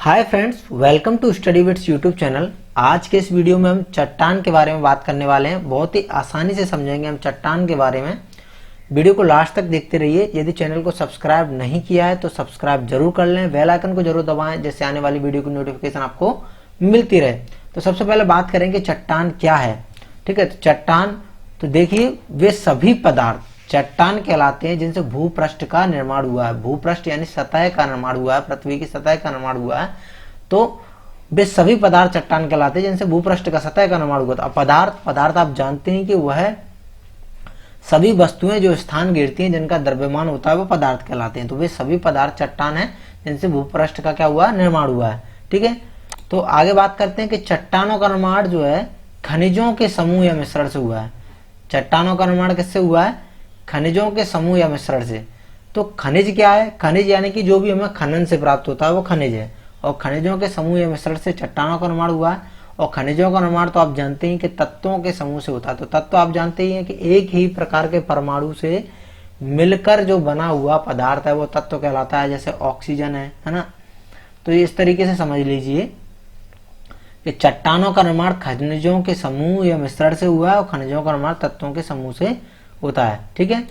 Hi friends, welcome to Study Wits YouTube channel. आज के इस वीडियो में हम चट्टान के बारे में बात करने वाले हैं। बहुत ही आसानी से समझेंगे हम चट्टान के बारे में। वीडियो को लास्ट तक देखते रहिए। यदि चैनल को सब्सक्राइब नहीं किया है तो सब्सक्राइब जरूर कर लें, बेल आइकन को जरूर दबाएं जिससे आने वाली वीडियो की नोटिफिकेशन आपको मिलती रहे। तो सबसे पहले बात करेंगे चट्टान क्या है। ठीक है, तो चट्टान तो देखिए वे सभी पदार्थ चट्टान कहलाते हैं जिनसे भूपृष्ठ का निर्माण हुआ है। भूपृष्ठ यानी सतह का निर्माण हुआ है, पृथ्वी की सतह का निर्माण हुआ है। तो वे सभी पदार्थ चट्टान कहलाते हैं जिनसे भूपृष्ठ का सतह का निर्माण हुआ था। पदार्थ आप जानते हैं कि वह सभी वस्तुएं जो स्थान घेरती हैं जिनका द्रव्यमान होता है वो पदार्थ कहलाते हैं। तो वे सभी पदार्थ चट्टान है जिनसे भूपृष्ठ का क्या हुआ, निर्माण हुआ है। ठीक है, तो आगे बात करते हैं कि चट्टानों का निर्माण जो है खनिजों के समूह या मिश्रण से हुआ है। चट्टानों का निर्माण किससे हुआ है? खनिजों के समूह या मिश्रण से। तो खनिज क्या है? खनिज यानी कि जो भी हमें खनन से प्राप्त होता है वो खनिज है। और खनिजों के समूह या मिश्रण से चट्टानों का निर्माण हुआ है। और खनिजों का निर्माण तो आप जानते हैं कि तत्वों के समूह से होता है। तो तत्व आप जानते ही हैं कि एक ही प्रकार के परमाणु से मिलकर जो बना हुआ पदार्थ है वो तत्व कहलाता है। जैसे ऑक्सीजन है ना। तो ये इस तरीके से समझ लीजिए कि चट्टानों का निर्माण खनिजों के समूह या मिश्रण से हुआ है और खनिजों का निर्माण तत्वों के समूह से होता है। ठीक है,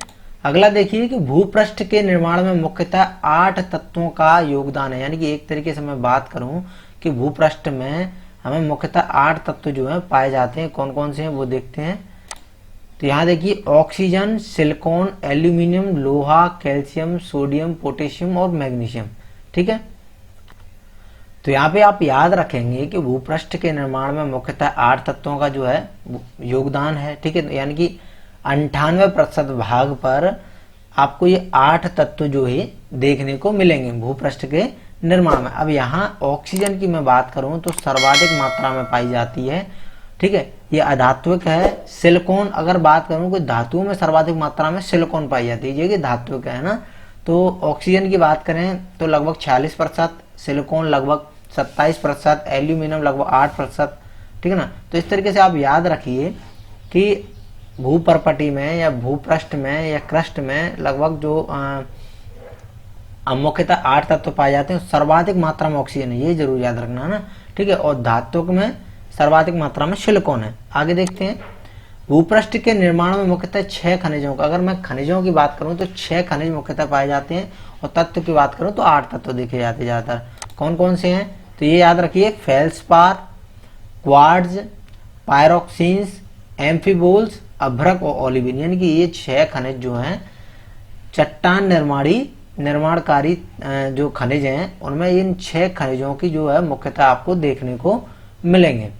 अगला देखिए कि भूपृष्ठ के निर्माण में मुख्यतः 8 तत्वों का योगदान है। यानी कि एक तरीके से मैं बात करूं कि भूपृष्ठ में हमें मुख्यतः 8 तत्व जो है पाए जाते हैं। कौन कौन से हैं वो देखते हैं। तो यहाँ देखिए ऑक्सीजन, सिलिकॉन, एल्यूमिनियम, लोहा, कैल्शियम, सोडियम, पोटेशियम और मैग्नीशियम। ठीक है, तो यहाँ पे आप याद रखेंगे कि भूपृष्ठ के निर्माण में मुख्यतः 8 तत्वों का जो है योगदान है। ठीक है, यानी कि 98% भाग पर आपको ये 8 तत्व जो है देखने को मिलेंगे भूपृष्ठ के निर्माण में। अब यहाँ ऑक्सीजन की मैं बात करूं तो सर्वाधिक मात्रा में पाई जाती है। ठीक है, ये अधात्विक है। सिलिकॉन अगर बात करूं कि धातुओं में सर्वाधिक मात्रा में सिलिकॉन पाई जाती है, ये कि धात्विक है ना। तो ऑक्सीजन की बात करें तो लगभग 46%, सिलिकॉन लगभग 27%, एल्यूमिनियम लगभग 8%। ठीक है ना। तो इस तरीके से आप याद रखिए कि भूपर्पटी में या भूपृष्ठ में या क्रस्ट में लगभग जो मुख्यतः 8 तत्व पाए जाते हैं। सर्वाधिक मात्रा में ऑक्सीजन है, ये जरूर याद रखना है ना। ठीक है, और धातुक में सर्वाधिक मात्रा में सिलिकॉन है। आगे देखते हैं भूपृष्ठ के निर्माण में मुख्यतः 6 खनिजों का, अगर मैं खनिजों की बात करूं तो 6 खनिज मुख्यतः पाए जाते हैं। और तत्व की बात करूं तो 8 तत्व देखे जाते हैं ज्यादातर। कौन कौन से हैं तो ये याद रखिए, फेल्सपार, क्वार्ट्ज, पायरोक्सिन्स, एम्फीबोल्स, अभ्रक और ओलिविन। यानी कि ये 6 खनिज जो हैं चट्टान निर्माणकारी जो खनिज हैं उनमें इन 6 खनिजों की जो है मुख्यतः आपको देखने को मिलेंगे।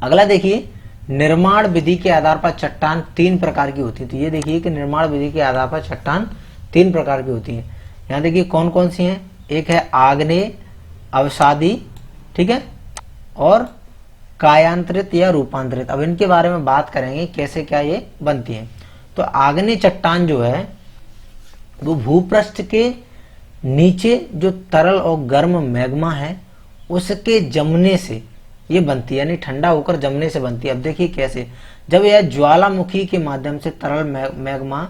अगला देखिए निर्माण विधि के आधार पर चट्टान 3 प्रकार की होती है। तो ये देखिए कि निर्माण विधि के आधार पर चट्टान 3 प्रकार की होती है। यहाँ देखिए कौन कौन सी हैं। एक है आग्नेय, अवसादी, ठीक है, और कायांतरित या रूपांतरित। अब इनके बारे में बात करेंगे कैसे क्या ये बनती है। तो आग्नेय चट्टान जो है वो भूपृष्ठ के नीचे जो तरल और गर्म मैग्मा है उसके जमने से ये बनती है, यानी ठंडा होकर जमने से बनती है। अब देखिए कैसे, जब यह ज्वालामुखी के माध्यम से तरल मैग्मा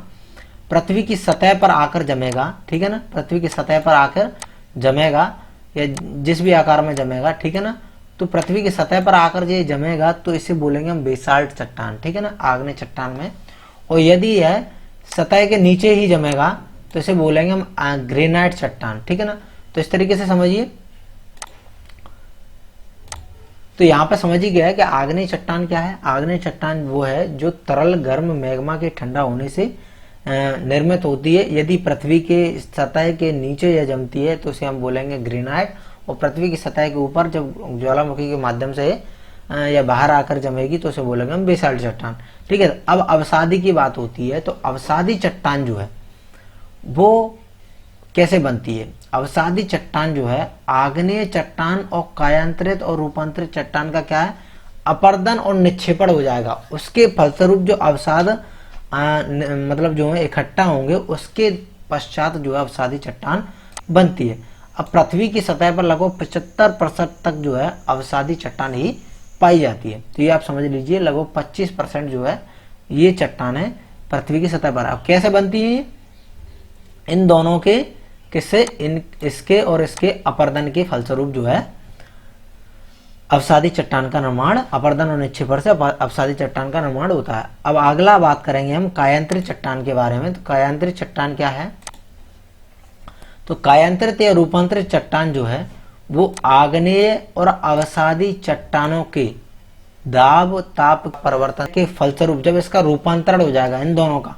पृथ्वी की सतह पर आकर जमेगा, ठीक है ना, पृथ्वी की सतह पर आकर जमेगा या जिस भी आकार में जमेगा, ठीक है ना, तो पृथ्वी की सतह पर आकर ये जमेगा तो इसे बोलेंगे हम बेसाल्ट चट्टान। ठीक है ना, आग्नेय चट्टान में। और यदि यह सतह के नीचे ही जमेगा तो इसे बोलेंगे हम ग्रेनाइट चट्टान। ठीक है ना, तो इस तरीके से समझिए। तो यहाँ पे समझ ही गया है कि आग्नेय चट्टान क्या है। आग्नेय चट्टान वो है जो तरल गर्म मैग्मा के ठंडा होने से निर्मित होती है। यदि पृथ्वी के सतह के नीचे यह जमती है तो इसे हम बोलेंगे ग्रेनाइट। और पृथ्वी की सतह के ऊपर जब ज्वालामुखी के माध्यम से या बाहर आकर जमेगी तो उसे बोलेंगे हम बेसाल्ट चट्टान। ठीक है, अब अवसादी की बात होती है। तो अवसादी चट्टान जो है वो कैसे बनती है। अवसादी चट्टान जो है आग्नेय चट्टान और कायांतरित और रूपांतरित चट्टान का क्या है, अपर्दन और निक्षेपण हो जाएगा। उसके फलस्वरूप जो अवसाद मतलब जो है इकट्ठा होंगे उसके पश्चात जो है अवसादी चट्टान बनती है। अब पृथ्वी की सतह पर लगभग 75% तक जो है अवसादी चट्टान ही पाई जाती है। तो ये आप समझ लीजिए लगभग 25% जो है ये चट्टान है पृथ्वी की सतह पर। अब कैसे बनती है, इन दोनों के किससे, इन इसके और इसके अपरदन के फलस्वरूप जो है अवसादी चट्टान का निर्माण, अपरदन और निक्षेपण से अवसादी चट्टान का निर्माण होता है। अब अगला बात करेंगे हम कायांतरित चट्टान के बारे में। तो कायांतरित चट्टान क्या है? तो कायांतरित या रूपांतरित चट्टान जो है वो आग्नेय और अवसादी चट्टानों के दाब ताप परिवर्तन के फलस्वरूप जब इसका रूपांतरण हो जाएगा इन दोनों का,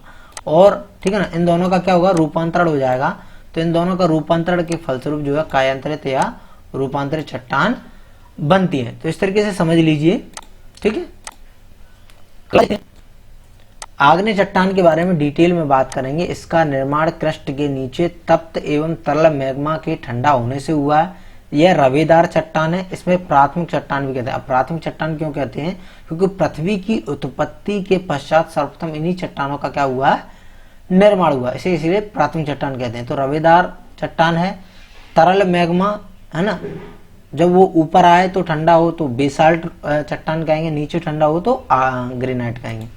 और ठीक है ना, इन दोनों का क्या होगा, रूपांतरण हो जाएगा, तो इन दोनों का रूपांतरण के फलस्वरूप जो है कायांतरित या रूपांतरित चट्टान बनती है। तो इस तरीके से समझ लीजिए, ठीक है। आग्नेय चट्टान के बारे में डिटेल में बात करेंगे। इसका निर्माण क्रस्ट के नीचे तप्त एवं तरल मैग्मा के ठंडा होने से हुआ है। यह रवेदार चट्टान है। इसमें प्राथमिक चट्टान भी कहते हैं। अब प्राथमिक चट्टान क्यों कहते हैं? क्योंकि पृथ्वी की उत्पत्ति के पश्चात सर्वप्रथम इन्हीं चट्टानों का क्या हुआ है, निर्माण हुआ, इसे इसलिए प्राथमिक चट्टान कहते हैं। तो रवेदार चट्टान है। तरल मैग्मा है ना, जब वो ऊपर आए तो ठंडा हो तो बेसाल्ट चट्टान कहेंगे, नीचे ठंडा हो तो ग्रेनाइट कहेंगे।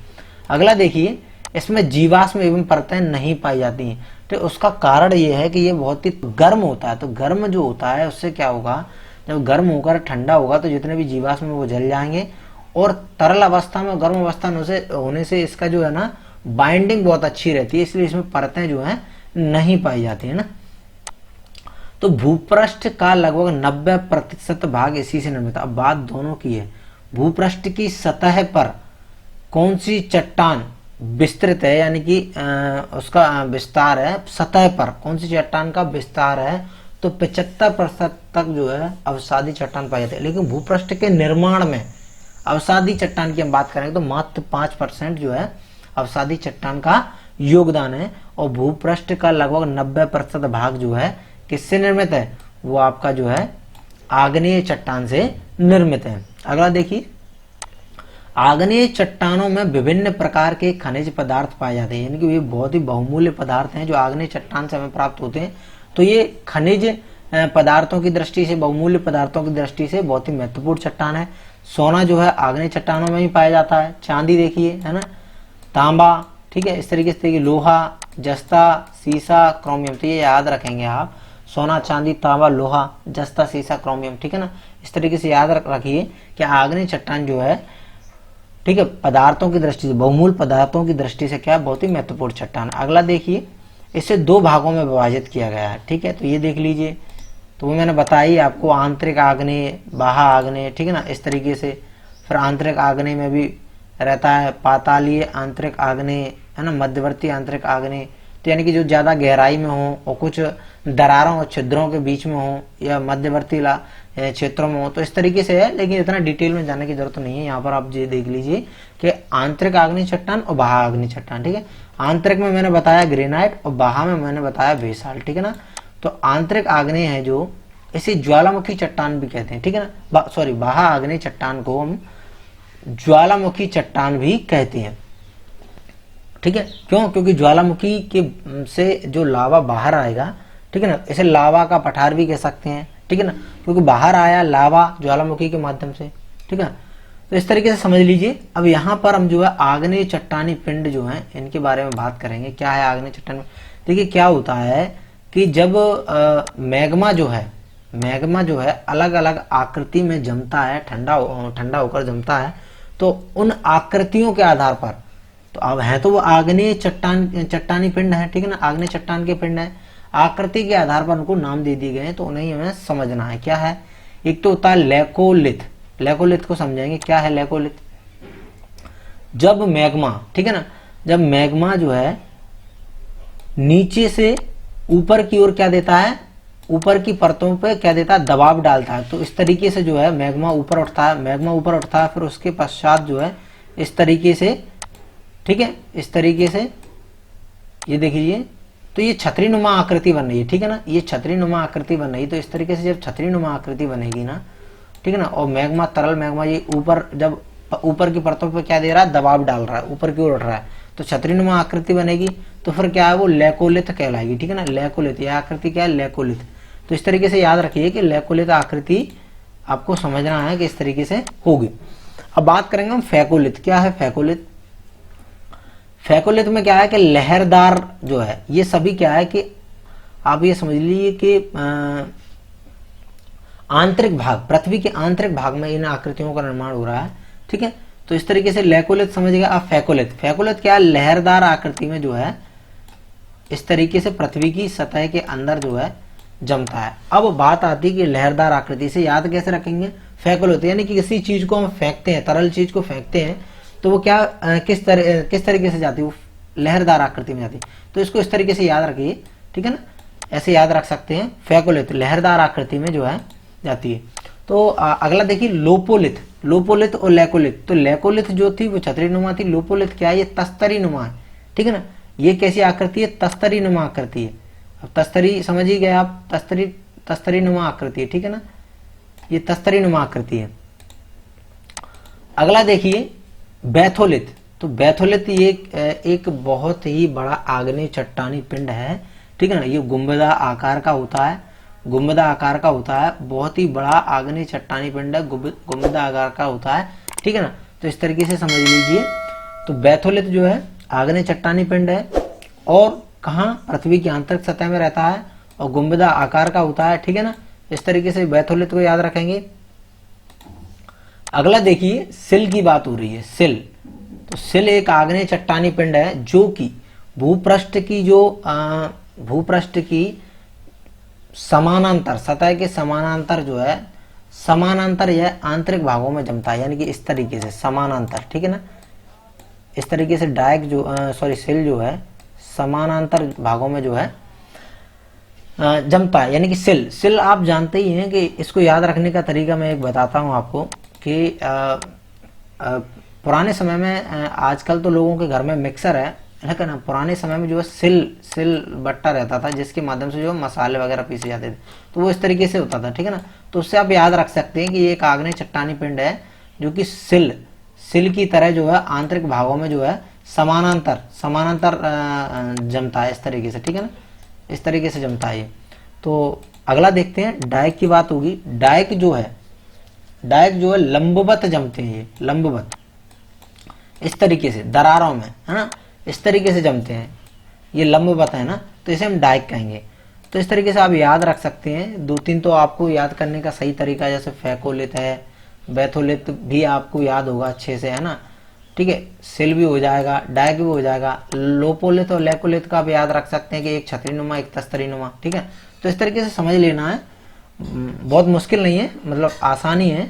अगला देखिए, इसमें जीवाश्म एवं परतें नहीं पाई जाती हैं। तो उसका कारण ये है कि ये बहुत ही गर्म होता है। तो गर्म जो होता है उससे क्या होगा, जब गर्म होकर ठंडा होगा तो जितने भी जीवाश्म वो जल जाएंगे, और तरल अवस्था में गर्म अवस्था होने से इसका जो है ना बाइंडिंग बहुत अच्छी रहती है, इसलिए इसमें परतें जो है नहीं पाई जाती है ना। तो भूपृष्ठ का लगभग 90% भाग इसी से निर्मित है। अब बात दोनों की है, भूपृष्ठ की सतह पर कौन सी चट्टान विस्तृत है, यानी कि उसका विस्तार है, सतह पर कौन सी चट्टान का विस्तार है, तो 75% तक जो है अवसादी चट्टान पाई जाती है। लेकिन भूपृष्ठ के निर्माण में अवसादी चट्टान की हम बात करेंगे तो मात्र 5% जो है अवसादी चट्टान का योगदान है, और भूपृष्ठ का लगभग 90% भाग जो है किससे निर्मित है, वो आपका जो है आग्नेय चट्टान से निर्मित है। अगला देखिए, आग्नेय चट्टानों में विभिन्न प्रकार के खनिज पदार्थ पाए जाते हैं, यानी कि ये बहुत ही बहुमूल्य पदार्थ हैं जो आग्नेय चट्टान से हमें प्राप्त होते हैं। तो ये खनिज पदार्थों की दृष्टि से, बहुमूल्य पदार्थों की दृष्टि से बहुत ही महत्वपूर्ण चट्टान है। सोना जो है आग्नेय चट्टानों में ही पाया जाता है। चांदी देखिए, है ना, तांबा, ठीक है, इस तरीके से देखिए, लोहा, जस्ता, सीसा, क्रोमियम, तो ये याद रखेंगे आप, सोना, चांदी, तांबा, लोहा, जस्ता, सीसा, क्रोमियम, ठीक है ना, इस तरीके से याद रखिए कि आग्नेय चट्टान जो है, ठीक है, पदार्थों की दृष्टि से, बहुमूल्य पदार्थों की दृष्टि से क्या बहुत ही महत्वपूर्ण चट्टान। अगला देखिए, इसे 2 भागों में विभाजित किया गया है, ठीक है, तो ये देख लीजिए, तो वो मैंने बताई आपको, आंतरिक आग्नेय, बाह्य आग्नेय, ठीक है ना, इस तरीके से। फिर आंतरिक आग्नेय में भी रहता है पातालीय आंतरिक आग्नेय, है ना, मध्यवर्ती आंतरिक आग्नेय, तो यानी कि जो ज्यादा गहराई में हो और कुछ दरारों और छिद्रों के बीच में हो, या मध्यवर्ती क्षेत्रों में हो, तो इस तरीके से है। लेकिन इतना डिटेल में जाने की जरूरत नहीं है। यहाँ पर आप ये देख लीजिए कि आंतरिक आग्नेय चट्टान और बाह्य आग्नेय चट्टान, ठीक है। आंतरिक में मैंने बताया ग्रेनाइट और बाह्य में मैंने बताया बेसाल्ट, ठीक है ना। तो आंतरिक आग्नेय है जो, इसे ज्वालामुखी चट्टान भी कहते हैं, ठीक है ना, सॉरी, बाह्य आग्नेय चट्टान को हम ज्वालामुखी चट्टान भी कहते हैं, ठीक है। क्यों? क्योंकि ज्वालामुखी के से जो लावा बाहर आएगा, ठीक है ना, इसे लावा का पठार भी कह सकते हैं, ठीक है ना, क्योंकि बाहर आया लावा ज्वालामुखी के माध्यम से, ठीक है। तो इस तरीके से समझ लीजिए। अब यहाँ पर हम जो है आग्नेय चट्टानी पिंड जो है इनके बारे में बात करेंगे। क्या है आग्नेय चट्टान? देखिए क्या होता है कि जब मैग्मा जो है अलग अलग आकृति में जमता है, ठंडा होकर जमता है, तो उन आकृतियों के आधार पर, तो अब है तो वो आग्नेय चट्टानी पिंड है, ठीक है ना, आग्नेय चट्टान के पिंड है, आकृति के आधार पर उनको नाम दे दिए गए हैं, तो उन्हें हमें समझना है। क्या है? एक तो होता है लेकोलिथ। लेकोलिथ को समझेंगे। क्या है लेकोलिथ? जब मैग्मा, ठीक है ना, जब मैग्मा जो है नीचे से ऊपर की ओर क्या देता है, ऊपर की परतों पे क्या देता है, दबाव डालता है, तो इस तरीके से जो है मैग्मा ऊपर उठता है, फिर उसके पश्चात जो है इस तरीके से, ठीक है, इस तरीके से ये देखिए, तो ये छतरीनुमा आकृति बन रही है, ठीक है ना, ये छतरीनुमा आकृति बन रही है। तो इस तरीके से जब छतरीनुमा आकृति बनेगी ना, ठीक है ना, और मैग्मा, तरल मैग्मा ये ऊपर, जब ऊपर की परतों पर क्या दे रहा है, दबाव डाल रहा है, ऊपर की ओर उठ रहा है, तो छतरीनुमा आकृति बनेगी, तो फिर क्या है, वो लेकोलिथ कहलाएगी, ठीक है ना, लेकोलिथ। यह आकृति क्या है, लेकोलिथ। तो इस तरीके से याद रखिए कि लेकोलिथ आकृति आपको समझना है कि इस तरीके से होगी। अब बात करेंगे हम फेकोलिथ। क्या है फेकोलिथ? फेकोलिथ में क्या है कि लहरदार जो है, ये सभी क्या है कि आप ये समझ लीजिए कि आंतरिक भाग, पृथ्वी के आंतरिक भाग में इन आकृतियों का निर्माण हो रहा है। ठीक है, तो इस तरीके से लेकोलिथ समझ गया। अब फेकोलिथ, फेकोलिथ क्या है, लहरदार आकृति में जो है इस तरीके से पृथ्वी की सतह के अंदर जो है जमता है। अब बात आती है कि लहरदार आकृति से याद कैसे रखेंगे, फेकोलिथ, यानी कि किसी चीज को हम फेंकते हैं, तरल चीज को फेंकते हैं तो वो क्या किस तरीके से जाती है, वो लहरदार आकृति में जाती है। तो इसको इस तरीके से याद रखिए, ठीक है ना, ऐसे याद रख सकते हैं, फेकोलिथ लहरदार आकृति में जो है जाती है। तो अगला देखिए लोपोलिथ, लोपोलिथ और लेकोलिथ। तो लेकोलिथ जो थी वो छतरी नुमा थी, लोपोलिथ क्या है, ये तस्तरी नुमा है। ठीक है ना, ये कैसी आकृति है, तस्तरी नुमा आकृति है। अब तस्तरी समझ ही गए आप, तस्तरी नुमा आकृति है। ठीक है ना, ये तस्तरी नुमा आकृति है। अगला देखिए बैथोलिथ। तो बैथोलिथ ये एक बहुत ही बड़ा आग्नेय चट्टानी पिंड है। ठीक है ना, ये गुंबदा आकार का होता है, गुंबदा आकार का होता है, बहुत ही बड़ा आग्नेय चट्टानी पिंड है, गुंबदा आकार का होता है। ठीक है ना, तो इस तरीके से समझ लीजिए। तो बैथोलिथ जो है आग्नेय चट्टानी पिंड है और कहाँ, पृथ्वी की आंतरिक सतह में रहता है और गुंबदा आकार का होता है। ठीक है ना, इस तरीके से बैथोलिथ को याद रखेंगे। अगला देखिए सिल की बात हो रही है, सिल। तो सिल एक आग्नेय चट्टानी पिंड है जो कि भूपृष्ठ की समानांतर, सतह के समानांतर जो है, समानांतर यह आंतरिक भागों में जमता है, यानी कि इस तरीके से समानांतर। ठीक है ना, इस तरीके से डायक जो सिल जो है समानांतर भागों में जो है जमता है, यानी कि सिल आप जानते ही हैं कि इसको याद रखने का तरीका मैं एक बताता हूं आपको कि पुराने समय में, आजकल तो लोगों के घर में मिक्सर है, लेकिन पुराने समय में जो है सिल बट्टा रहता था जिसके माध्यम से जो मसाले वगैरह पीसे जाते थे, तो वो इस तरीके से होता था। ठीक है ना, तो उससे आप याद रख सकते हैं कि ये एक आग्नेय चट्टानी पिंड है जो कि सिल की तरह जो है आंतरिक भागों में जो है समानांतर जमता है इस तरीके से। ठीक है ना, इस तरीके से जमता है। तो अगला देखते हैं, डायक की बात होगी। डायक जो है लंबवत जमते हैं, ये लंबवत इस तरीके से दरारों में, है ना, इस तरीके से जमते हैं, ये लंबवत है ना, तो इसे हम डायक कहेंगे। तो इस तरीके से आप याद रख सकते हैं। 2-3 तो आपको याद करने का सही तरीका, जैसे फेकोलिथ है, बैथोलिथ भी आपको याद होगा अच्छे से, है ना। ठीक है, सिल भी हो जाएगा, डायक भी हो जाएगा। लोपोलिथ और लेकोलिथ का भी याद रख सकते हैं कि एक छतरी नुमा, एक तस्तरी नुमा। ठीक है, तो इस तरीके से समझ लेना है, बहुत मुश्किल नहीं है, मतलब आसानी है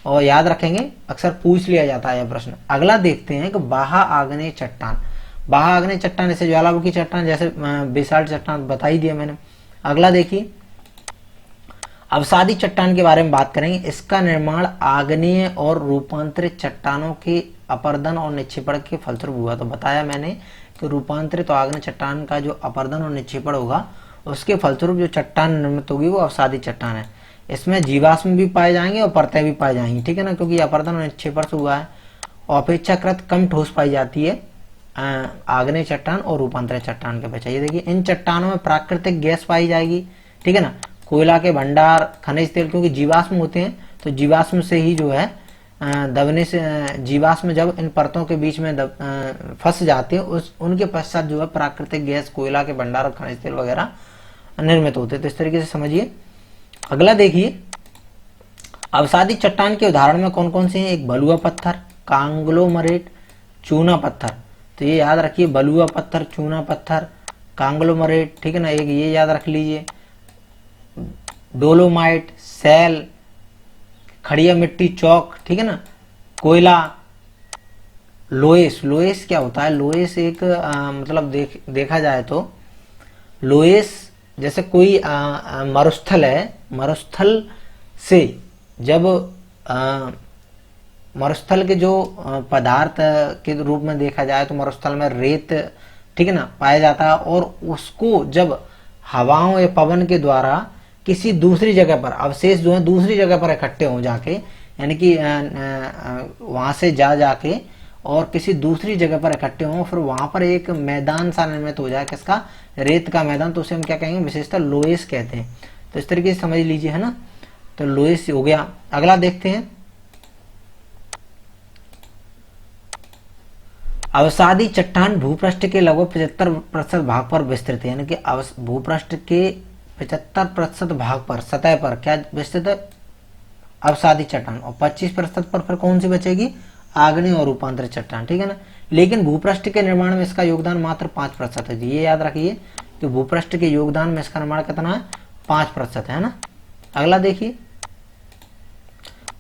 और याद रखेंगे, अक्सर पूछ लिया जाता है यह प्रश्न। अगला देखते हैं कि बाहा आग्नेय चट्टान। बाहा आग्नेय चट्टान जैसे ज्वालामुखी चट्टान, जैसे बेसाल्ट चट्टान बता ही दिया मैंने। अगला देखिए अवसादी चट्टान के बारे में बात करेंगे। इसका निर्माण आग्नेय और रूपांतरित चट्टानों के अपरदन और निक्षेपण के फलस्वरूप हुआ। तो बताया मैंने कि रूपांतरित और आग्नेय चट्टान का जो अपरदन और निक्षेपण होगा उसके फलस्वरूप जो चट्टान निर्मित होगी वो अवसादी चट्टान है। इसमें जीवाश्म भी पाए जाएंगे और परतें भी पाई जाएंगी। ठीक है ना, क्योंकि अपरदन और निक्षेपण से हुआ है। और अपेक्षाकृत कम ठोस पाई जाती है आग्नेय चट्टान और रूपांतरित चट्टान के अपेक्षा। ये देखिए इन चट्टानों में प्राकृतिक गैस पाई जाएगी। ठीक है ना, कोयला के भंडार, खनिज तेल, क्योंकि जीवाश्म होते हैं तो जीवाश्म से ही जो है दबने से, जीवाश्म जब इन परतों के बीच में फंस जाते हैं उनके पश्चात जो है प्राकृतिक गैस, कोयला के भंडार और खनिज तेल वगैरह निर्मित होते हैं। तो इस तरीके से समझिए। अगला देखिए अवसादी चट्टान के उदाहरण में कौन कौन से हैं। एक बलुआ पत्थर, कांग्लोमरेट, चूना पत्थर। तो ये याद रखिए, बलुआ पत्थर, चूना पत्थर, कांग्लोमरेट। ठीक है ना, एक ये याद रख लीजिए। डोलोमाइट, सैल, खड़िया मिट्टी, चौक। ठीक है ना, कोयला, लोएस। लोएस क्या होता है, लोएस एक मतलब देखा जाए तो लोएस जैसे कोई मरुस्थल है, मरुस्थल से जब मरुस्थल के जो पदार्थ के रूप में देखा जाए तो मरुस्थल में रेत, ठीक है ना, पाया जाता है और उसको जब हवाओं या पवन के द्वारा किसी दूसरी जगह पर, अवशेष जो है दूसरी जगह पर इकट्ठे हो जाके, यानी कि वहां से जाके और किसी दूसरी जगह पर इकट्ठे हों, फिर वहां पर एक मैदान सा निर्मित हो जाए, किसका, रेत का मैदान, तो उसे हम क्या कहेंगे, विशेषतः लोएस कहते हैं। तो इस तरीके से समझ लीजिए, है ना। तो लोएस हो गया। अगला देखते हैं, अवसादी चट्टान भूपृष्ठ के लगभग 75% भाग पर विस्तृत है, यानी कि भूपृष्ठ के 75% भाग पर, सतह पर क्या विस्तृत है? अवसादी चट्टान। और 25% पर फिर कौन सी बचेगी? आग्नेय और रूपांतरित चट्टान, ठीक है ना। लेकिन भूपृष्ठ के निर्माण में इसका योगदान मात्र 5% है। ये याद रखिए कि भूपृष्ठ के योगदान में इसका निर्माण कितना है? 5% है ना। अगला देखिए,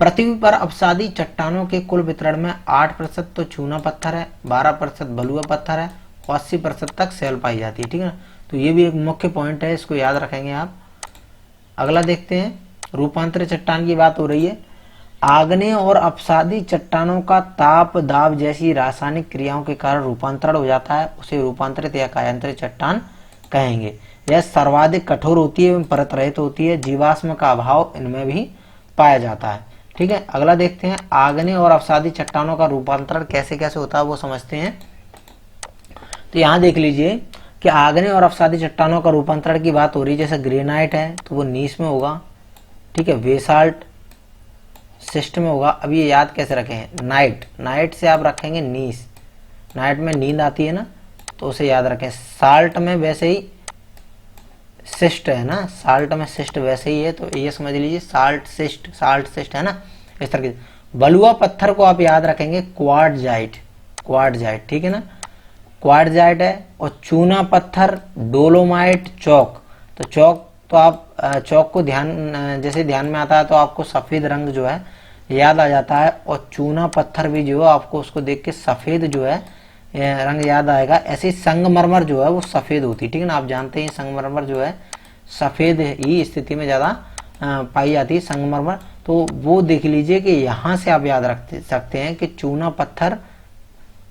पृथ्वी पर अवसादी चट्टानों के कुल वितरण में 8% तो चूना पत्थर है, 12% बलुआ पत्थर है और 80% तक सेल पाई जाती है, ठीक है ना। तो ये भी एक मुख्य पॉइंट है, इसको याद रखेंगे आप। अगला देखते हैं, रूपांतरित चट्टान की बात हो रही है। आग्नेय और अवसादी चट्टानों का ताप दाब जैसी रासायनिक क्रियाओं के कारण रूपांतरण हो जाता है, उसे रूपांतरित या कायांतरित चट्टान कहेंगे। यह सर्वाधिक कठोर होती है एवं परत रहित होती है, जीवाश्म का अभाव इनमें भी पाया जाता है, ठीक है। अगला देखते हैं, आग्नेय और अवसादी चट्टानों का रूपांतरण कैसे कैसे होता है वो समझते हैं। तो यहाँ देख लीजिए कि आग्नेय और अवसादी चट्टानों का रूपांतरण की बात हो रही है। जैसे ग्रेनाइट है तो वो नीस में होगा, ठीक है, बेसाल्ट सिस्ट में होगा। अब ये याद कैसे रखें? नाइट से आप रखेंगे नीस, नाइट में नींद आती है ना, तो उसे याद रखें। साल्ट में वैसे ही सिस्ट है ना, साल्ट में सिस्ट वैसे ही है, तो ये समझ लीजिए साल्ट सिस्ट है ना, इस तरह की। बलुआ पत्थर को आप याद रखेंगे क्वार्टजाइट, ठीक है ना, क्वार्टजाइट है। और चूना पत्थर डोलोमाइट, चौक। तो चौक तो आप चौक को जैसे ध्यान में आता है तो आपको सफेद रंग जो है याद आ जाता है, और चूना पत्थर भी जो है आपको उसको देख के सफेद जो है रंग याद आएगा। ऐसे ही संगमरमर जो है वो सफेद होती है, ठीक है ना। आप जानते हैं संगमरमर जो है सफेद ही स्थिति में ज्यादा पाई जाती है संगमरमर। तो वो देख लीजिए कि यहाँ से आप याद रख सकते हैं कि चूना पत्थर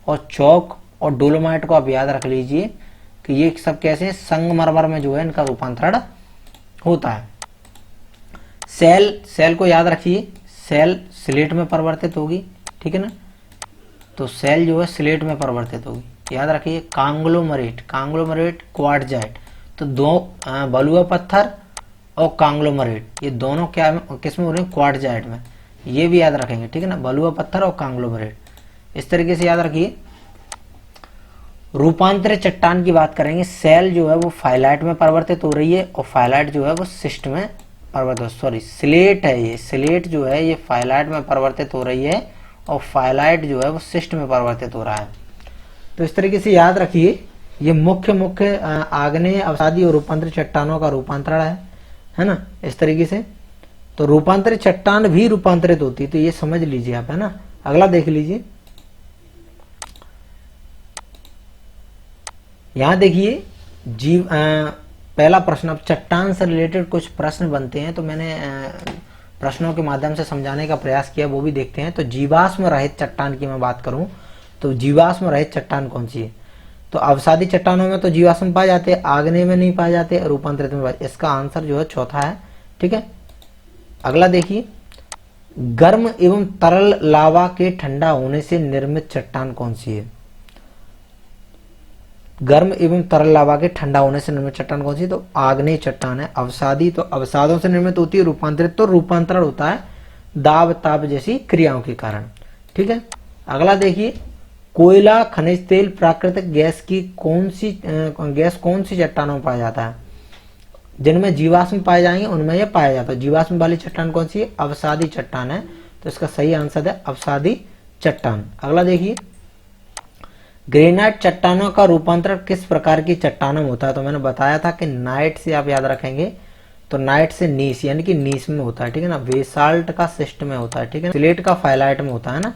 और चौक और डोलोमाइट को आप याद रख लीजिए कि ये सब कैसे हैं? संगमरमर में जो है इनका रूपांतरण होता है। सेल को याद रखिए, सेल स्लेट में परिवर्तित होगी, ठीक है ना। तो सेल जो है स्लेट में परिवर्तित होगी, याद रखिए। कांग्लोमरेट क्वार्टजाइट, तो दो बलुआ पत्थर और कांग्लोमरेट, ये दोनों क्या किस में हो रहे हैं? क्वार्टजाइट में। ये भी याद रखेंगे, ठीक है ना, बलुआ पत्थर और कांग्लोमरेट, इस तरीके से याद रखिए। रूपांतरित चट्टान की बात करेंगे। सेल जो है वो फाइलाइट में परिवर्तित हो रही है और फाइलाइट जो है वो सिस्ट में परिवर्तित, स्लेट है, ये स्लेट जो है ये फाइलाइट में परिवर्तित हो रही है और फाइलाइट जो है वो सिस्ट में परिवर्तित हो रहा है। तो इस तरीके से याद रखिए, ये मुख्य आग्नेय अवसादी और रूपांतरित चट्टानों का रूपांतरण है ना, इस तरीके से। तो रूपांतरित चट्टान भी रूपांतरित होती है, तो ये समझ लीजिए आप, है ना। अगला देख लीजिए, यहां देखिए पहला प्रश्न। अब चट्टान से रिलेटेड कुछ प्रश्न बनते हैं, तो मैंने प्रश्नों के माध्यम से समझाने का प्रयास किया, वो भी देखते हैं। तो जीवाश्म रहित चट्टान की मैं बात करूं तो जीवाश्म रहित चट्टान कौन सी है? तो अवसादी चट्टानों में तो जीवाश्म पाए जाते हैं, आग्नेय में नहीं पाए जाते, रूपांतरित में इसका आंसर जो है चौथा है, ठीक है। अगला देखिए, गर्म एवं तरल लावा के ठंडा होने से निर्मित चट्टान कौन सी है? गर्म एवं तरल लावा के ठंडा होने से निर्मित चट्टान कौन सी? तो आग्नेय चट्टान है। अवसादी तो अवसादों से निर्मित होती है, रूपांतरित तो रूपांतरण होता है दाब ताप जैसी क्रियाओं के कारण, ठीक है। अगला देखिए, कोयला, खनिज तेल, प्राकृतिक गैस कौन सी चट्टानों में पाया जाता है? जिनमें जीवाश्म पाए जाएंगे उनमें यह पाया जाता है। जीवाश्म वाली चट्टान कौन सी है? अवसादी चट्टान है, तो इसका सही आंसर है अवसादी चट्टान। अगला देखिए, ग्रेनाइट चट्टानों का रूपांतरण किस प्रकार की चट्टानों में होता है? तो मैंने बताया था कि नाइट से आप याद रखेंगे, तो नाइट से नीस, यानी कि नीस में होता है, ठीक है ना। बेसाल्ट का सिस्ट में होता है, ठीक है। स्लेट का फाइलाइट में होता है ना,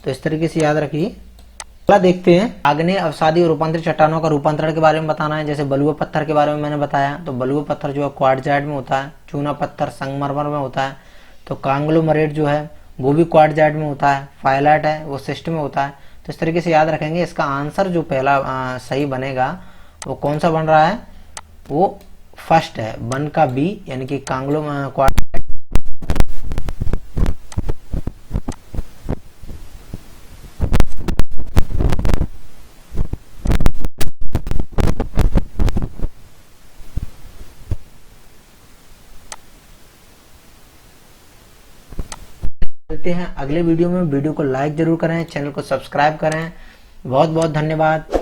तो इस तरीके से याद रखिए। अगला देखते हैं, आग्नेय अवसादी और रूपांतरित चट्टानों का रूपांतरण के बारे में बताना है। जैसे बलुआ पत्थर के बारे में मैंने बताया, तो बलुआ पत्थर जो है क्वार्टजाइट में होता है, चूना पत्थर संगमरमर में होता है, तो कांग्लोमरेट जो है वो भी क्वार्टजाइट में होता है, फाइलाइट है वो सिस्ट में होता है। तो इस तरीके से याद रखेंगे। इसका आंसर जो पहला सही बनेगा वो कौन सा बन रहा है? वो फर्स्ट है, 1 का बी, यानी कि क्वार्टजाइट। मिलते हैं अगले वीडियो में। वीडियो को लाइक जरूर करें, चैनल को सब्सक्राइब करें बहुत बहुत धन्यवाद।